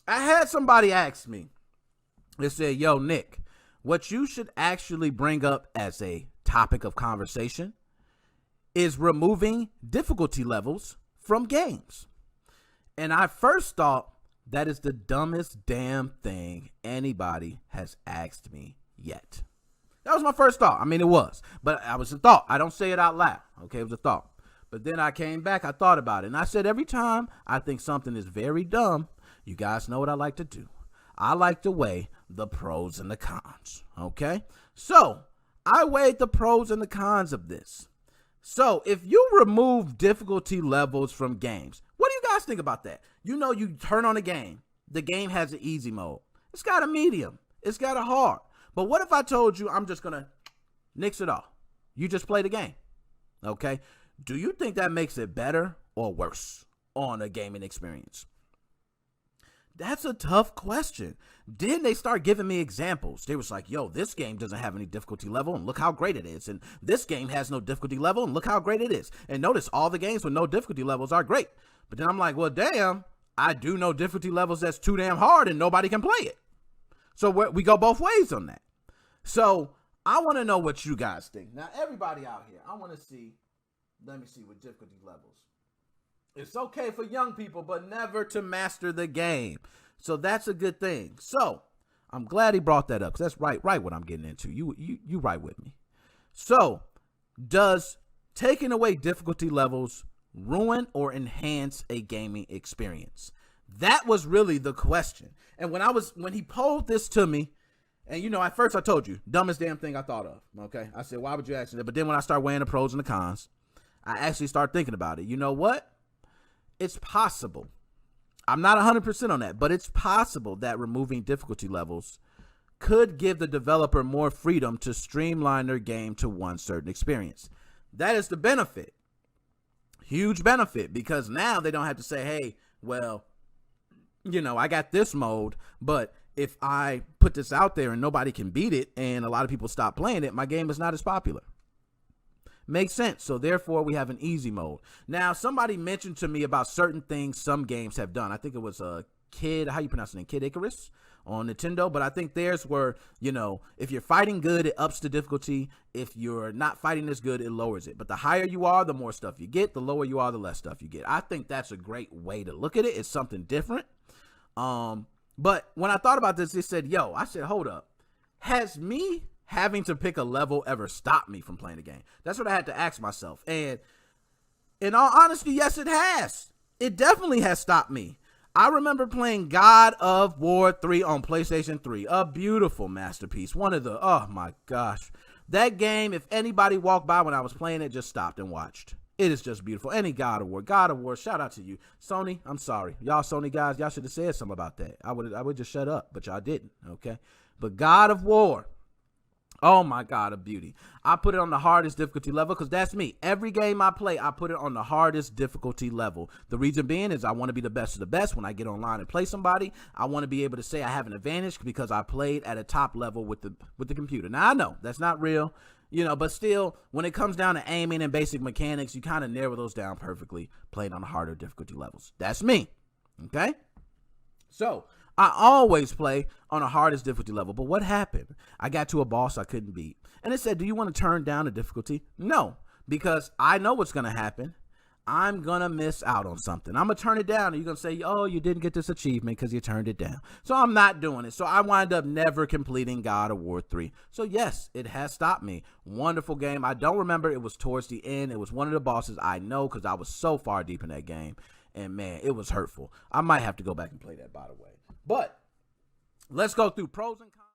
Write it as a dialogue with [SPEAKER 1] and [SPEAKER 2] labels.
[SPEAKER 1] I had somebody ask me, they said, yo, Nick, what you should actually bring up as a topic of conversation is removing difficulty levels from games. And I first thought that is the dumbest damn thing anybody has asked me yet. That was my first thought. I mean, it was, but I was a thought. I don't say it out loud. Okay, it was a thought. But then I came back, I thought about it, and I said every time I think something is very dumb, you guys know what I like to do. I like to weigh the pros and the cons, okay? So I weighed the pros and the cons of this. So if you remove difficulty levels from games, what do you guys think about that? You know, you turn on a game. The game has an easy mode. It's got a medium. It's got a hard. But what if I told you I'm just going to nix it off? You just play the game, okay? Do you think that makes it better or worse on a gaming experience? That's a tough question. Then they start giving me examples. They was like, yo, this game doesn't have any difficulty level, and look how great it is. And this game has no difficulty level, and look how great it is. And notice all the games with no difficulty levels are great. But then I'm like, well, damn, I do know difficulty levels that's too damn hard, and nobody can play it. So we go both ways on that. So I want to know what you guys think. Now, everybody out here, I want to see, let me see with difficulty levels. It's okay for young people, but never to master the game. So that's a good thing. So I'm glad he brought that up, because that's right what I'm getting into. You right with me. So does taking away difficulty levels ruin or enhance a gaming experience? That was really the question. And when he posed this to me, and you know, at first I told you, dumbest damn thing I thought of. Okay, I said, why would you ask me that? But then when I start weighing the pros and the cons, I actually start thinking about it. You know what? It's possible. I'm not 100% on that, but it's possible that removing difficulty levels could give the developer more freedom to streamline their game to one certain experience. That is the benefit. Huge benefit, because now they don't have to say, hey, well, you know, I got this mode, but if I put this out there and nobody can beat it and a lot of people stop playing it, my game is not as popular. Makes sense. So therefore we have an easy mode. Now, somebody mentioned to me about certain things some games have done. I think it was how you pronounce it, Kid Icarus on Nintendo, but I think theirs were, you know, if you're fighting good, it ups the difficulty. If you're not fighting as good, it lowers it. But the higher you are, the more stuff you get. The lower you are, the less stuff you get. I think that's a great way to look at it. It's something different. But when I thought about this, it said, I said, hold up. Has me having to pick a level ever stopped me from playing the game? That's what I had to ask myself. And in all honesty, yes, it has. It definitely has stopped me. I remember playing God of War 3 on PlayStation 3, a beautiful masterpiece. One of the, oh my gosh. That game, if anybody walked by when I was playing it, just stopped and watched. It is just beautiful. Any God of War, shout out to you. Sony, I'm sorry. Y'all Sony guys, y'all should have said something about that. I would just shut up, but y'all didn't, okay? But God of War, oh my God, a beauty. I put it on the hardest difficulty level because that's me. Every game I play, I put it on the hardest difficulty level. The reason being is I want to be the best of the best. When I get online and play somebody, I want to be able to say I have an advantage because I played at a top level with the computer. Now, I know that's not real, you know, but still, when it comes down to aiming and basic mechanics, you kind of narrow those down perfectly playing on the harder difficulty levels. That's me, okay? So I always play on the hardest difficulty level. But what happened? I got to a boss I couldn't beat. And it said, do you want to turn down the difficulty? No, because I know what's going to happen. I'm going to miss out on something. I'm going to turn it down. And you're going to say, oh, you didn't get this achievement because you turned it down. So I'm not doing it. So I wind up never completing God of War 3. So yes, it has stopped me. Wonderful game. I don't remember. It was towards the end. It was one of the bosses I know because I was so far deep in that game. And man, it was hurtful. I might have to go back and play that, by the way. But let's go through pros and cons.